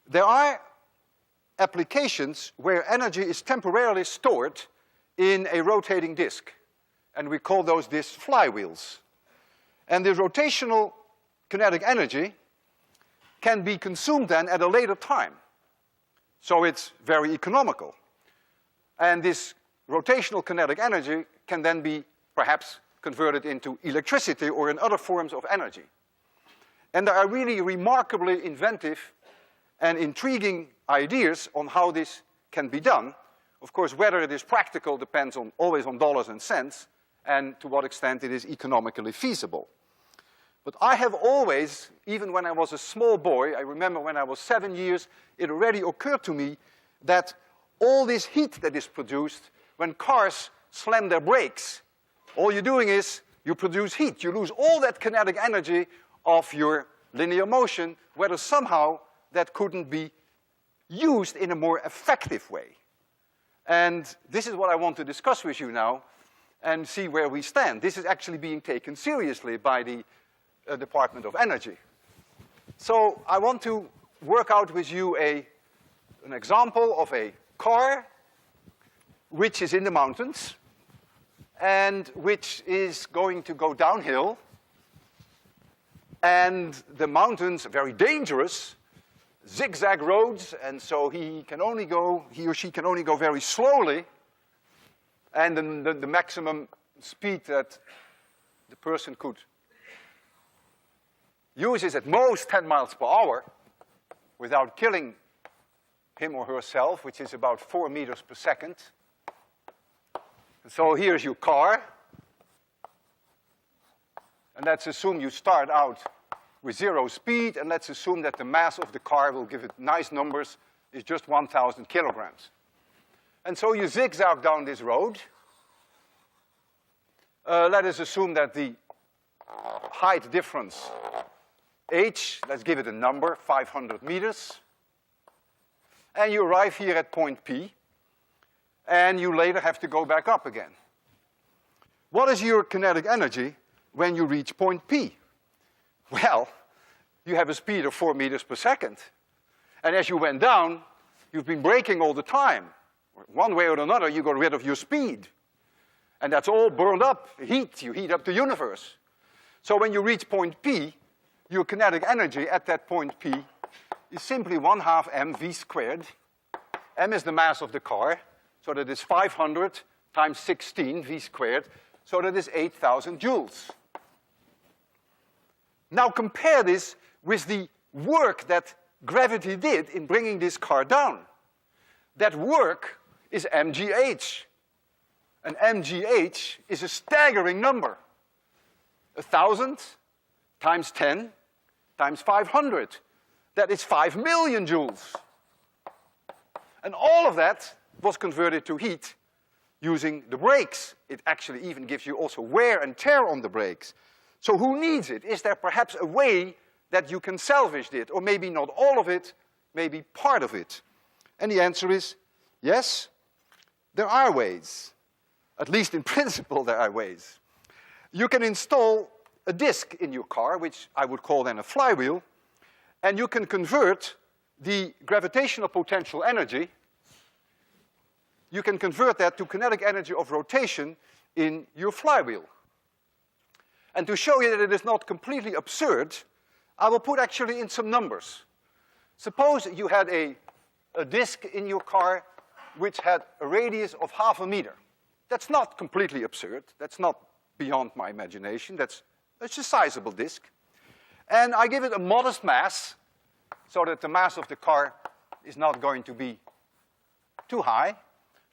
there are applications where energy is temporarily stored in a rotating disk. And we call those disks flywheels. And the rotational kinetic energy can be consumed then at a later time. So it's very economical. And this rotational kinetic energy can then be perhaps converted into electricity or in other forms of energy. And there are really remarkably inventive and intriguing ideas on how this can be done. Of course, whether it is practical depends always on dollars and cents, and to what extent it is economically feasible. But I have always, even when I was a small boy, I remember when I was 7 years, it already occurred to me that all this heat that is produced when cars slam their brakes, all you're doing is you produce heat. You lose all that kinetic energy of your linear motion, whether somehow that couldn't be used in a more effective way. And this is what I want to discuss with you now and see where we stand. This is actually being taken seriously by the Department of Energy. So I want to work out with you an example of a car which is in the mountains and which is going to go downhill. And the mountains are very dangerous, zigzag roads, and so he or she can only go very slowly. And the maximum speed that the person could use is at most 10 miles per hour without killing him or herself, which is about 4 meters per second. And so here's your car. And let's assume you start out with 0 speed, and let's assume that the mass of the car, will give it nice numbers, is just 1,000 kilograms. And so you zigzag down this road. Let us assume that the height difference, h, let's give it a number, 500 meters. And you arrive here at point P, and you later have to go back up again. What is your kinetic energy when you reach point P? Well, you have a speed of 4 meters per second. And as you went down, you've been braking all the time. One way or another, you got rid of your speed. And that's all burned up, heat. You heat up the universe. So when you reach point P, your kinetic energy at that point P is simply 1/2 mv squared. M is the mass of the car, so that is 500 times 16 v squared, so that is 8,000 joules. Now compare this with the work that gravity did in bringing this car down. That work is mgh. And mgh is a staggering number. 1,000 times 10 times 500. That is 5 million joules. And all of that was converted to heat using the brakes. It actually even gives you also wear and tear on the brakes. So who needs it? Is there perhaps a way that you can salvage it? Or maybe not all of it, maybe part of it? And the answer is yes, there are ways. At least in principle, there are ways. You can install a disk in your car, which I would call then a flywheel, and you can convert the gravitational potential energy, you can convert that to kinetic energy of rotation in your flywheel. And to show you that it is not completely absurd, I will put actually in some numbers. Suppose you had a disk in your car which had a radius of 1/2 meter. That's not completely absurd. That's not beyond my imagination. It's a sizable disk. And I give it a modest mass so that the mass of the car is not going to be too high.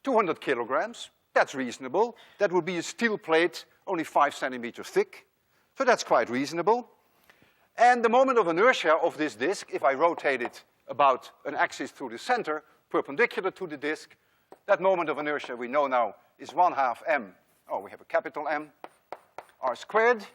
200 kilograms, that's reasonable. That would be a steel plate, only 5 centimeters thick. So that's quite reasonable. And the moment of inertia of this disk, if I rotate it about an axis through the center, perpendicular to the disk, that moment of inertia we know now is 1/2 m. Oh, we have a capital M, r squared,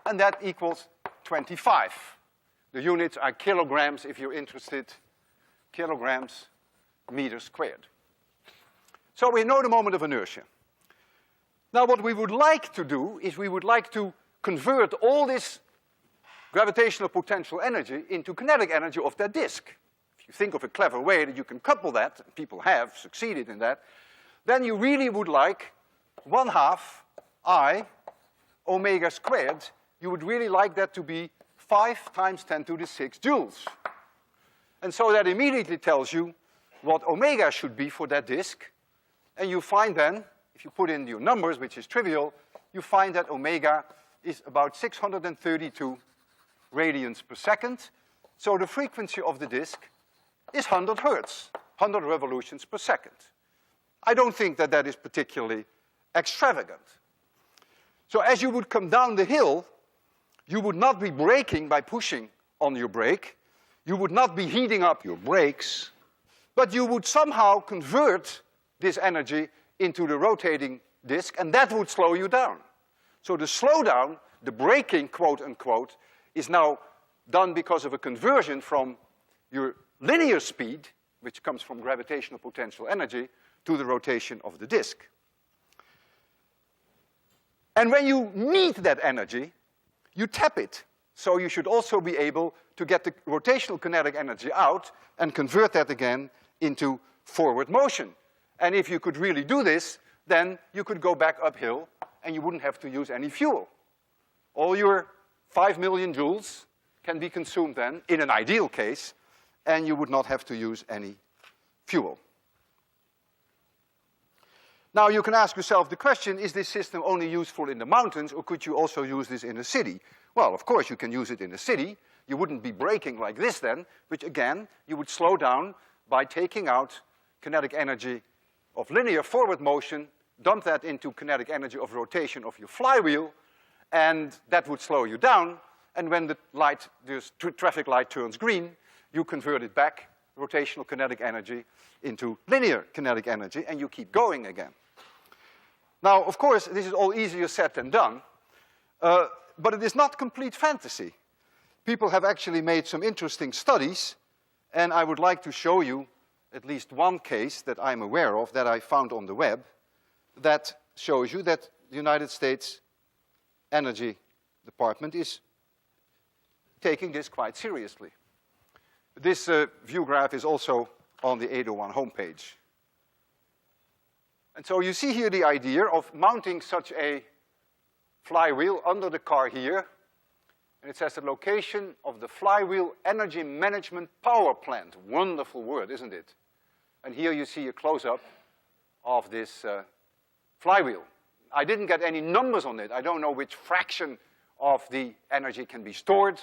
and that equals 25. The units are kilograms if you're interested, kilograms meters squared. So we know the moment of inertia. Now what we would like to do is we would like to convert all this gravitational potential energy into kinetic energy of that disk. If you you think of a clever way that you can couple that, and people have succeeded in that, then you really would like 1/2 I omega squared. You would really like that to be 5 times 10 to the 6 joules. And so that immediately tells you what omega should be for that disk. And you find then, if you put in your numbers, which is trivial, you find that omega is about 632 radians per second. So the frequency of the disk is 100 hertz, 100 revolutions per second. I don't think that that is particularly extravagant. So as you would come down the hill, you would not be braking by pushing on your brake. You would not be heating up your brakes, but you would somehow convert this energy into the rotating disk, and that would slow you down. So the slowdown, the braking, quote unquote, is now done because of a conversion from your linear speed, which comes from gravitational potential energy, to the rotation of the disk. And when you need that energy, you tap it. So you should also be able to get the rotational kinetic energy out and convert that again into forward motion. And if you could really do this, then you could go back uphill and you wouldn't have to use any fuel. All your 5 million joules can be consumed then, in an ideal case, and you would not have to use any fuel. Now you can ask yourself the question, is this system only useful in the mountains, or could you also use this in a city? Well, of course you can use it in a city. You wouldn't be braking like this then, which again, you would slow down by taking out kinetic energy of linear forward motion, dump that into kinetic energy of rotation of your flywheel, and that would slow you down. And when the light, this traffic light turns green, you convert it back, rotational kinetic energy, into linear kinetic energy, and you keep going again. Now, of course, this is all easier said than done, but it is not complete fantasy. People have actually made some interesting studies, and I would like to show you at least one case that I'm aware of that I found on the web that shows you that the United States Energy Department is taking this quite seriously. This view graph is also on the 801 homepage. And so you see here the idea of mounting such a flywheel under the car here, and it says the location of the flywheel energy management power plant. Wonderful word, isn't it? And here you see a close-up of this flywheel. I didn't get any numbers on it. I don't know which fraction of the energy can be stored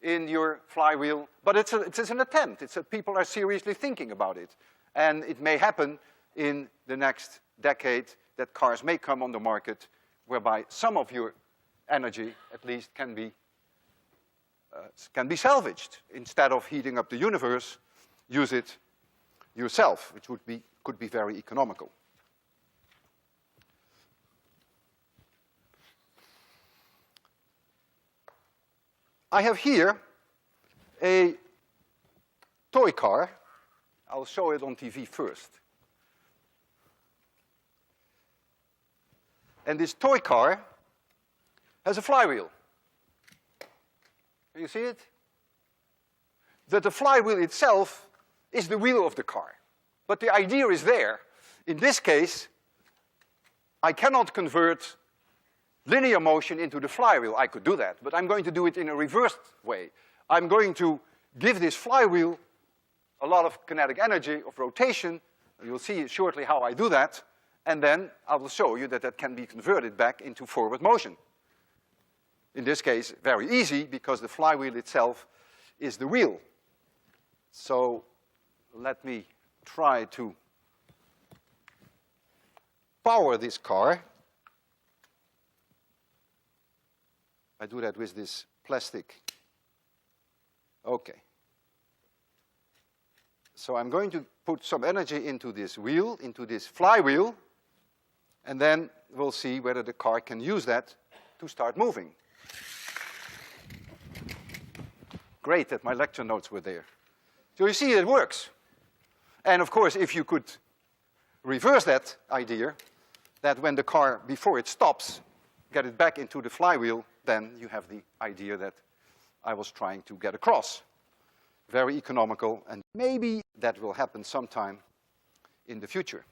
in your flywheel, but it's an attempt. People are seriously thinking about it. And it may happen in the next decade that cars may come on the market whereby some of your energy, at least, can be salvaged. Instead of heating up the universe, use it yourself, which could be very economical. I have here a toy car. I'll show it on TV first. And this toy car has a flywheel. Can you see it? That the flywheel itself is the wheel of the car. But the idea is there. In this case, I cannot convert linear motion into the flywheel. I could do that, but I'm going to do it in a reversed way. I'm going to give this flywheel a lot of kinetic energy of rotation. You'll see shortly how I do that. And then I will show you that that can be converted back into forward motion. In this case, very easy, because the flywheel itself is the wheel. So let me try to power this car. I do that with this plastic. Okay. So I'm going to put some energy into this wheel, into this flywheel, and then we'll see whether the car can use that to start moving. Great that my lecture notes were there. So you see it works. And of course, if you could reverse that idea, that when the car, before it stops, get it back into the flywheel, then you have the idea that I was trying to get across. very economical, and maybe that will happen sometime in the future.